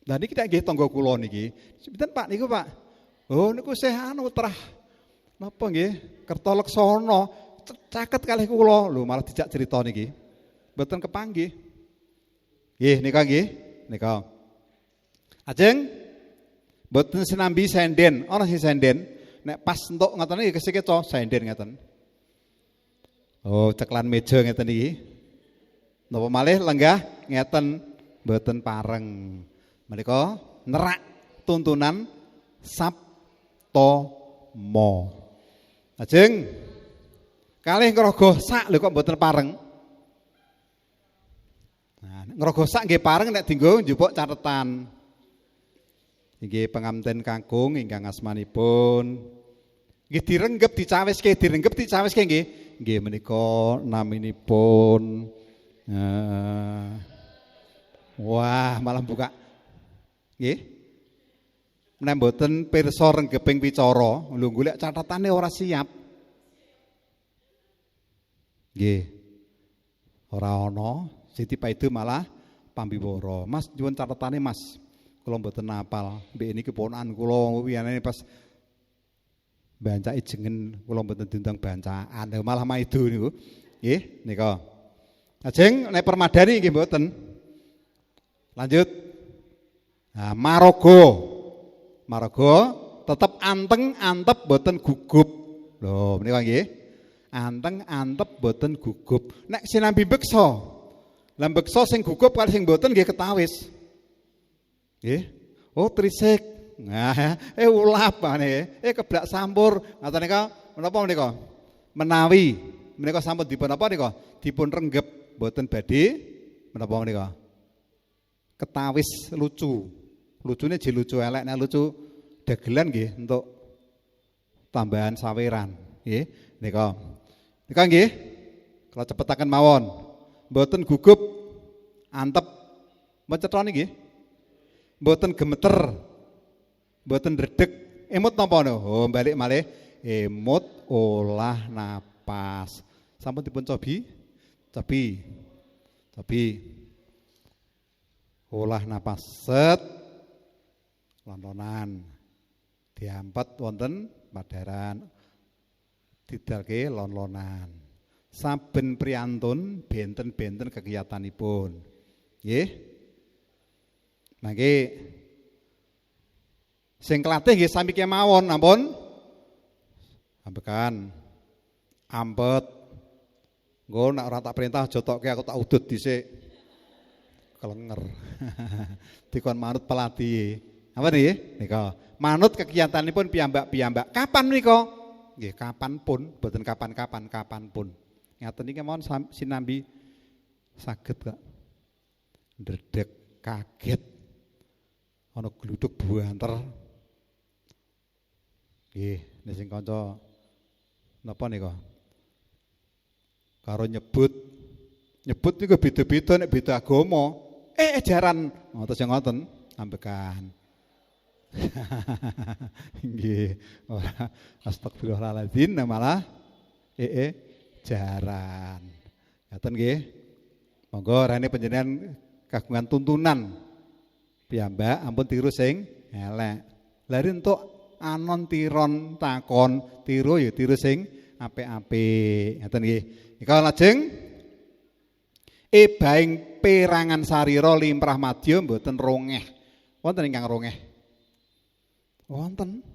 Lah niki tak nggih tangga kula niki. Sinten Pak niku Pak? Oh niku Syekh anu trah. Napa nggih? Kertaleksana caket kalih kula. Lho malah dijak cerita niki. Mboten kepanggih. Nggih nika nggih. Nika. Ajeng mboten sinambi senden, ana sing senden. Nek pas entuk ngoten iki kesekeca senden ngeten. Oh, ceklan meja ngeten iki. Napa malih lenggah ngeten mboten pareng. Menika nerak tuntunan Saptama. Ajeng kalih ngrogoh sak lho kok mboten pareng. Nah, ngrogoh sak nggih pareng nek dienggo njupuk catetan. Nggih penganten kakung ingkang asmanipun nggih direnggep dicawiske nggih. Nggih menika naminipun wah malah buka nggih. Menawi mboten pirsa renggeping wicara, lho golek catatane ora siap. Nggih. Ora ana, Siti Paidu malah pambiwara. Mas nyuwun catatane Mas. Kula mboten apal. Mbek niki ponakan kula wiyane pas bancake jengen kula mboten diundang bancaan. Malah maido niku. Nggih, nika. Ajeng nek permadani nggih mboten. Lanjut. Nah, Maraga tetep anteng antep boten gugup. Lho, menika nggih. Anteng antep boten gugup. Nek sinambi beksa. Lah beksa sing gugup kali sing boten nggih ketawis. Nggih. Oh, trisik. Nah, ulapane. Keblak sampur. Ngaten nika menapa menika? Menawi menika sampun dipun apa nika? Dipun renggep boten badhe menapa menika? Ketawis lucu. Lucune ji lucu elek, nek lucu dagelan nggih untuk tambahan saweran, nggih. Nika nggih. Kalau cepetaken mawon. Mboten gugup, antep. Mecetha nggih. Mboten gemeter. Mboten dredeg. Emut napa no? Oh, balik malih. Emut olah napas. Sampun dipun cobi? Cobi. Olah napas set. Lontonan diampet wonten padaran didalke lon-lonan saben priyantun benten-benten kegiatanipun nggih mangke sing kelatih nggih sami kemawon ampun ambekan ampet nggo nek ora tak perintah aja tokke aku tak udut dhisik kelenger dikon manut pelatih. Apa nggih? Nika. Manut kegiatanipun piyambak-piyambak. Kapan nika? Nggih, kapanpun, boten kapan-kapan, kapanpun. Ngaten niki mawon sinambi saged kok. Ndredeg kaget. Ana gluduk buanter. Nggih, nek sing kanca napa nika? Karo nyebut niku beda-beda nek beda agama. Ejaran ngoten sing ngoten ambekan. Nggih, ora astagfirullahaladzim malah jaran. Ngaten nggih. Monggo rene panjenengan kagungan tuntunan piyambak ampun tiru sing elek. Lari entuk anon tiron takon tiru ya tiru sing apik-apik. Ngaten nggih. Nika lajeng baing perangan sarira limrah madya mboten rongeh. Wonten ingkang rongeh. Wonten.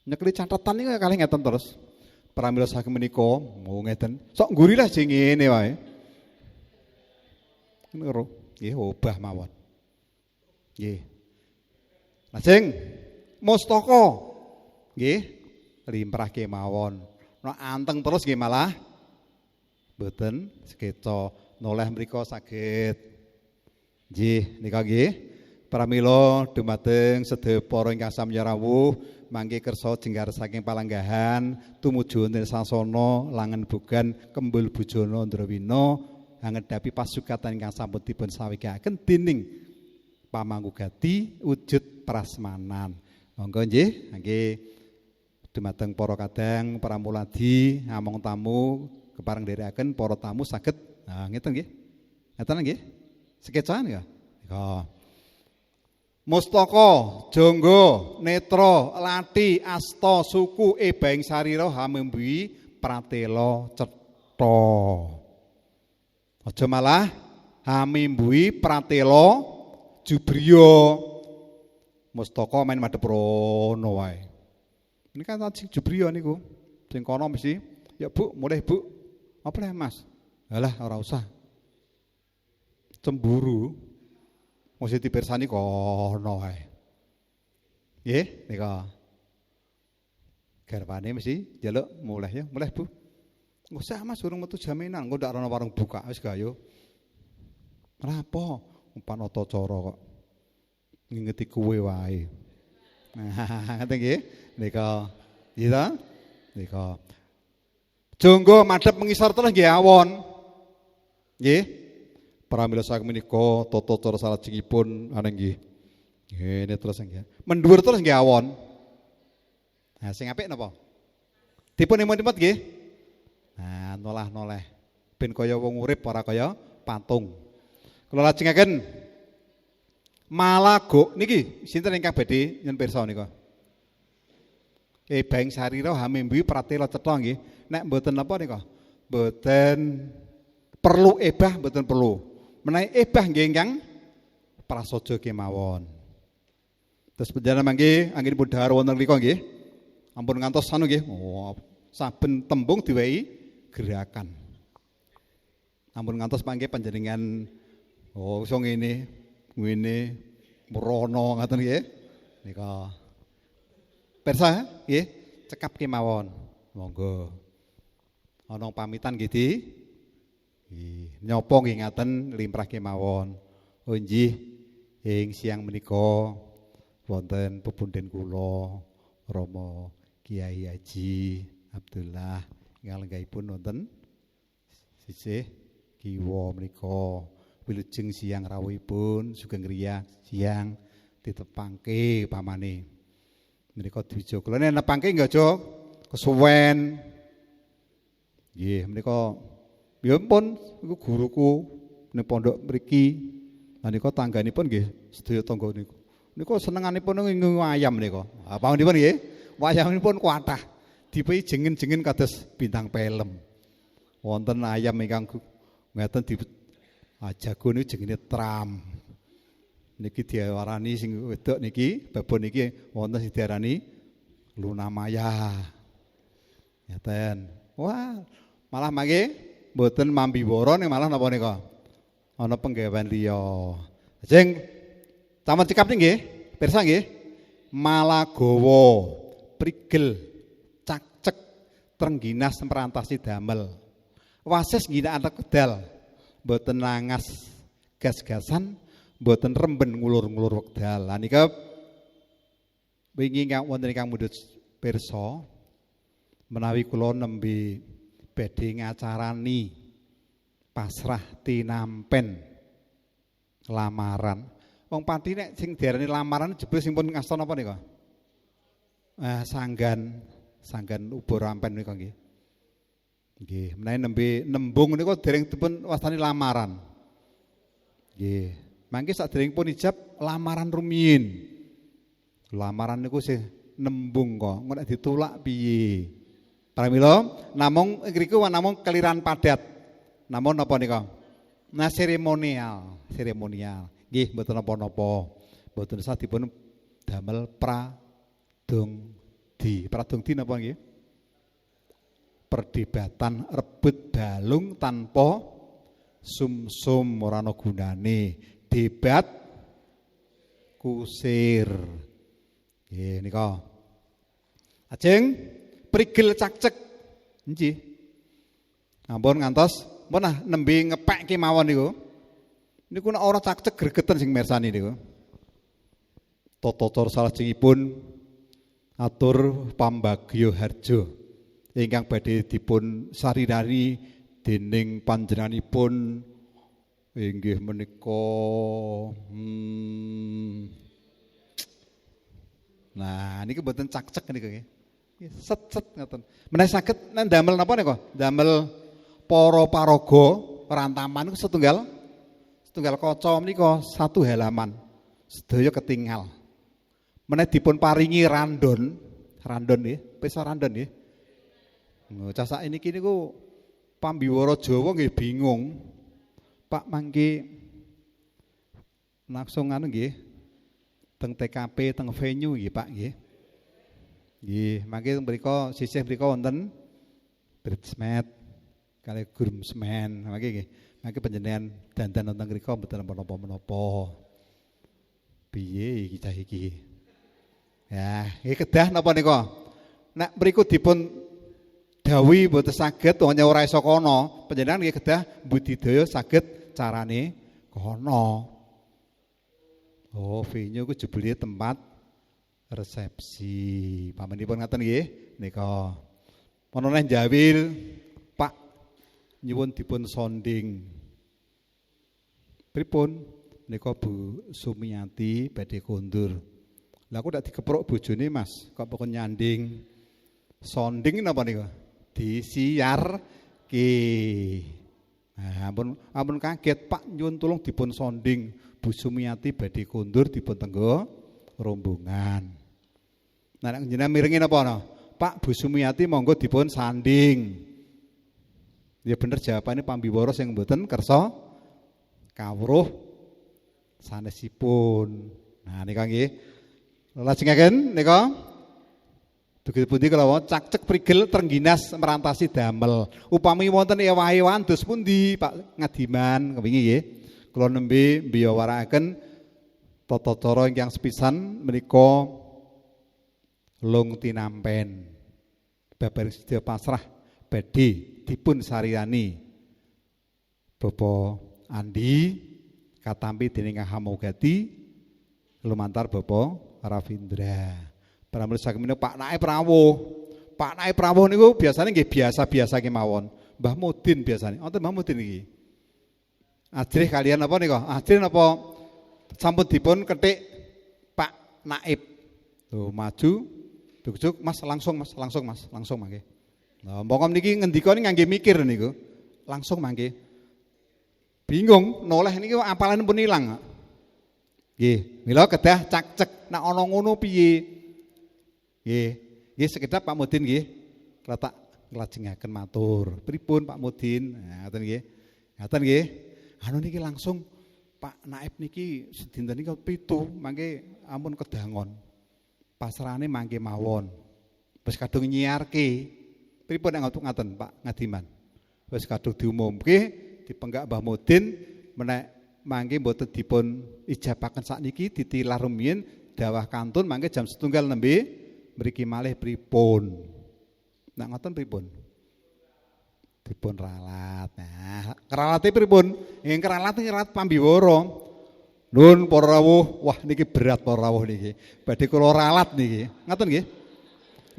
Nyekeli catatan niku kalih ngeten terus. Pramila saking menika, mau ngeten. Sok ngguri lah sing ngene wae. Ngono. Nggih, obah mawon. Nggih. Lajeng mustaka. Nggih, limrah kemawon. Nek anteng terus nggih malah mboten sekeca noleh mriku saged Nggih, nika nggih. Pramila dumateng sedaya para ingkang samya rawuh mangke kersa jenggar saking palanggahan tumuju wonten sasana langen bogan Kembul Bujana Ndrawina angedhapi pasukatan ingkang sampun dipun sawikaken dening pamanggugati wujud prasmanan. Monggo nggih, nggih dumateng para kadang para muladi among tamu kepareng dherekaken para tamu saged ngeten nggih. Ngeten nggih. Sekecaan ya. Nika. Mustaka, jangga, netra, lati, asta, suku, ebaing sarira hamembi pratela cetha. Aja malah hamembi pratela jubriya. Mustaka main madhep rono wae. Ini kan sing jubriya niku. Sing kono mesti, ya Bu, mulih Bu. Apa le Mas? Alah ora usah. Cemburu. Mesti dipirsani kono wae. Nggih, nika. Garwane mesti njaluk mulih ya, mulih Bu. Engko sak Mas urung metu jaminan, engko ndak ana warung buka wis gayo. Rapo umpan ata cara kok. Ngingeti kuwe wae. Ngoten nggih. Nika. Nggih ta? Nika. Jangga madhep mengisor terus nggih awon. Nggih. Pramila saking menika tata cara salajengipun ana nggih. Ngene terus nggih. Mendhuwur terus nggih awon. Nah, sing apik napa? Dipun imut-imut nggih. Nah, nolah-noleh. Ben kaya wong urip ora kaya patung. Kula lajengaken Malago niki sinten ingkang badhe nyen pirsa nika? Baing sarira hamembi pratela cetha nggih. Nek mboten napa nika? Mboten perlu ebah, mboten perlu. Menawi ebah nggih ingkang prasaja kemawon. Terus panjenengan mangke anggenipun dhahar wonten mriku nggih. Ampun ngantos anu nggih. Oh, saben tembung diwehi gerakan. Ampun ngantos mangke panjenengan iso ngene, ngene merono ngoten nggih. Nika. Pirsa nggih, cekap kemawon. Monggo. Ana pamitan nggih Di. Nyapa nggih ngaten limrah kemawon. Oh nggih, ing siang menika wonten pepunden kula Rama Kiai Haji Abdullah ngalenggaipun wonten sisih kiwa menika wilujeng siang rawuhipun sugeng griya siang ditepangke pamane. Menika dwija kula nek nepangke nggih aja kesuwen. Nggih, menika ya ampun, iku guruku ning pondok mriki. Lah nika tangganipun nggih sedaya tangga niku. Niku senenganipun ngingu ayam nika. Apa nipun nggih? Wayamanipun kuatah. Dipehi jengen-jengen kados bintang film. Wonten ayam ingkang ngeten di jago niku jengene Tram. Niki diarani sing wedok niki, babon niki wonten sing diarani Luna Maya. Ngeten. Wah, malah mangke mboten mambiwara ning malah napa nika? Ana penggawean liya. Sing campur cekap nggih, pirsa nggih. Malagawa, prigel, cakcek, trengginas merantasi damel. Wasis ngginakaken kedal, mboten nangas gas-gasan, mboten remben ngulur-ngulur wekdal. Lah nika wingi ingkang wonten ingkang mundhut pirsa menawi kula nembe badhe ngacarani pasrah tinampen lamaran. Wong pati nek sing diarani lamaran jebul sing pun ngasta napa nika? Sanggan ubur rampen nika nggih. Nggih, menawi nembe nembung nika dereng dipun wastani lamaran. Nggih, mangke saderengipun ijab lamaran rumiyin. Lamaran niku sing nembung kok, engko nek ditulak piye? Pramila namung ngriku namung keliran padat. Namun napa nika? Nah seremonial. Nggih mboten napa-napa. Mboten usah dipun damel pradongdi. Pradongdi napa nggih? Perdebatan rebut balung tanpa sumsum ora ana gunane. Debat kusir. Nggih nika. Ajeng prigel cakcek. Nggih. Ampun ngantos pun nembe ngepek kemawon niku. Niku nek ora cak-cek gregeten sing mirsani niku. Tata cara salajengipun atur pambagya harja ingkang badhe dipun sarirani dening panjenenganipun inggih menika nah niki mboten cak-cek niku nggih. Set-set ngoten. Menawi saged ndamel napa nika? Ndamel para paraga rantaman niku setunggal kaca menika 1 halaman. Sedaya ketingal. Menawi dipun paringi randon nggih, pesa randon nggih. Cah sak niki niku pambiwara Jawa nggih bingung. Pak mangke langsung anu nggih teng TKP teng venue nggih Pak nggih. Nggih, mangke mriku sisih mriku wonten bridesmaid kalih groomsmen mangke nggih. Mangke panjenengan dandan wonten mriku mboten menapa-menapa. Piye iki cah iki? Ya, nggih kedah napa nika? Nek mriku dipun dawuhi mboten saged hanya ora iso kono, panjenengan nggih kedah budidaya saged carane kono. Oh, venue ku jebule tempat resepsi. Pamenipun ngaten nggih nika. Ana neh njawil, Pak nyuwun dipun sonding. Pripun? Nika Bu Sumiati badhe kondur. Lah aku ndak dikeprok bojone Mas, kok pokon nyanding. Sonding napa nika? Disiarke. Nah, ampun kaget Pak nyuwun tulung dipun sonding. Bu Sumiati badhe kondur dipun tenggo rombongan. Nah nek jenengan mirengi napa no? Pak Bu Sumiati monggo dipun sanding. Ya bener jawabane pambiwara sing mboten kersa kawruh sanesipun. Nah nika nggih. Lajengaken nika dugi pundi kala cak-cek prigel trengginas merantasi damel. Upami wonten ewahe-ewahan dos pundi Pak Ngadiman kepingi nggih. Kula nembe mbiyawarakaken tata cara ingkang sepisan menika lung tinampen. Babar sedaya pasrah badhe dipun sarirani Bapak Andi katampi dening Kang Hamogati lumantar Bapak Ravindra. Pramila saking menika Pak Naib Rawuh. Pak Naib Rawuh niku biasane nggih biasa-biasa kemawon. Mbah Mudin biasane. Wonten Mbah Mudin iki. Ajrih kalian apa nika? Ajrih napa sampun dipun kethik Pak Naib. Tuh maju, duk Mas langsung mangke. Nah, mongko niki ngendika niki ngangge mikir niku. Langsung mangke. Bingung noleh niki apalane pun ilang. Nggih, mila kedah cak-cek nek ana ngono piye? Nggih sekedap Pak Mudin nggih. Kletak nglajengaken matur. Pripun Pak Mudin? Nah, ngoten nggih. Ngaten nggih. Anu niki langsung Pak Naib niki sedinten niki 7 mangke ampun kedangon. Pasrahane mangke mawon. Wis kadung nyiarke. Pripun nek ngaten Pak Ngadiman? Wis kadung diumumke dipenggak Mbah Mudin menek mangke mboten dipun ijabaken sakniki ditilar rumiyin dawah kantun mangke jam 1 nembe mriki malih pripun. Nek ngoten pripun? Dipun ralat. Nah, keralate pripun? Nggih keralat pambiwara. Nuwun para rawuh, wah niki berat para rawuh niki. Badhe kula ralat niki. Ngoten nggih.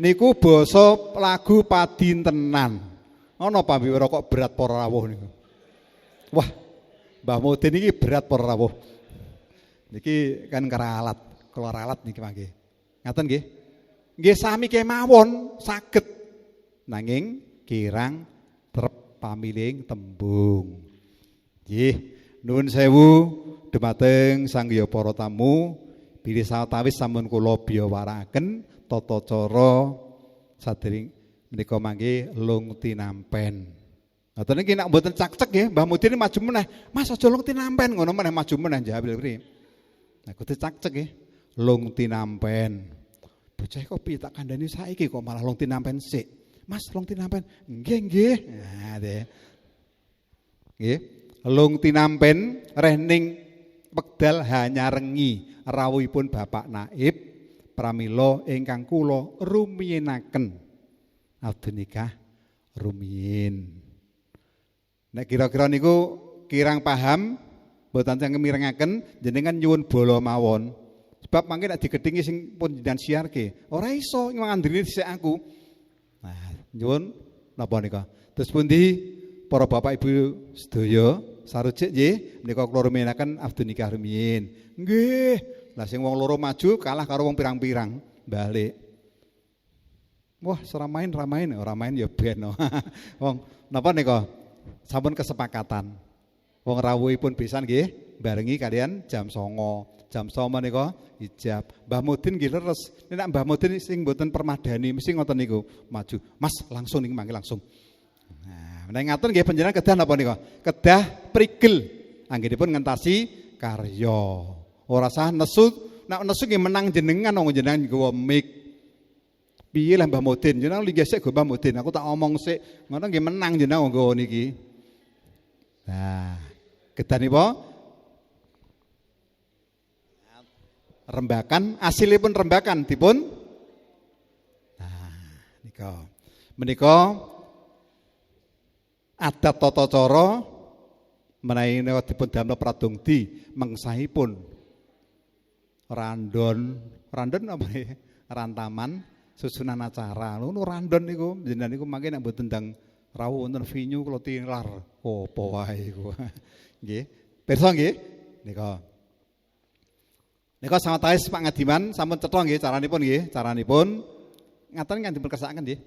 Niku basa lagu padintenan. Ana pambiwara kok berat para rawuh niku. Wah, Mbah Mudin niki berat para rawuh. Niki kan keralat, kula ralat niki mangke. Ngaten nggih. Nggih sami kemawon saged. Nanging kirang trep pamiling tembung. Nggih, nuwun sewu dumateng sangya para tamu, bilih sawetawis sampun kula biyawarakaken tata cara sadering menika mangke lung tinampen. Ngoten niki nek mboten cak-cek nggih, Mbah Mudin maju meneh. Mas aja lung tinampen ngono meneh maju meneh jawab mriki. Nah kudu cak-cek nggih, lung tinampen. Bocah kok piye tak kandhani saiki kok malah lung tinampen sik. Mas lung tinampen. Nggih. Nah, nggih. Lung tinampen rehning wekdal hanyarengi rawuhipun Bapak Naib pramila ingkang kula rumiyinaken. Abdi nikah rumiyin. Nek kira-kira niku kirang paham Mboten teng mirengaken jenengan nyuwun bala mawon. Sebab mangke nek digedhingi sing pun jenengan siarke, ora iso ngandhiri dhisik aku. Nah, nyuwun napa nika? Terus pundi para bapak ibu sedaya sarujuk nggih menika kula rumiyin abdi nikah rumiyin. Nggih. Lah sing wong loro maju kalah karo wong pirang-pirang balik. Wah, seramain ramain ora main ya ben. Wong napa nika? Sampun kesepakatan. Wong rawuhipun pisan nggih barengi kalian jam 09.00. Jam 09.00 menika ijab. Mbah Mudin nggih leres. Nek Mbah Mudin sing mboten permadani mesti ngoten niku, maju. Mas langsung ning mangke langsung. Nah, menawi ngaten nggih panjenengan kedah napa nika? Kedah prigel. Anggenipun ngentasi karya. Ora sah nesu, nek nesu nggih menang jenengan wong jenengan nggawa mic. Piye lah Mbah Mudin? Jenengan linggih sik go Mbah Mudin. Aku tak omong sik, ngono nggih menang jenengan nggawa niki. Nah, kedah napa? Rembakan, asilipun rembakan dipun. Nah, menika adat tata cara menawi dipun damel pradongdi mengsahipun randon apa ya? Rantaman susunan acara. Ngono randon niku jenengan niku mangke nek mboten ndang rawuh wonten venue kula tilar apa wae iku. Nggih. Pirsa nggih? Nika sawetawis Pak Ngadiman sampun cetha nggih caranipun nggih, caranipun ngaten kan dipun kersakaken nggih.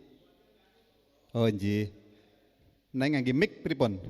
Oh nggih. Nek ngangge mic pripun?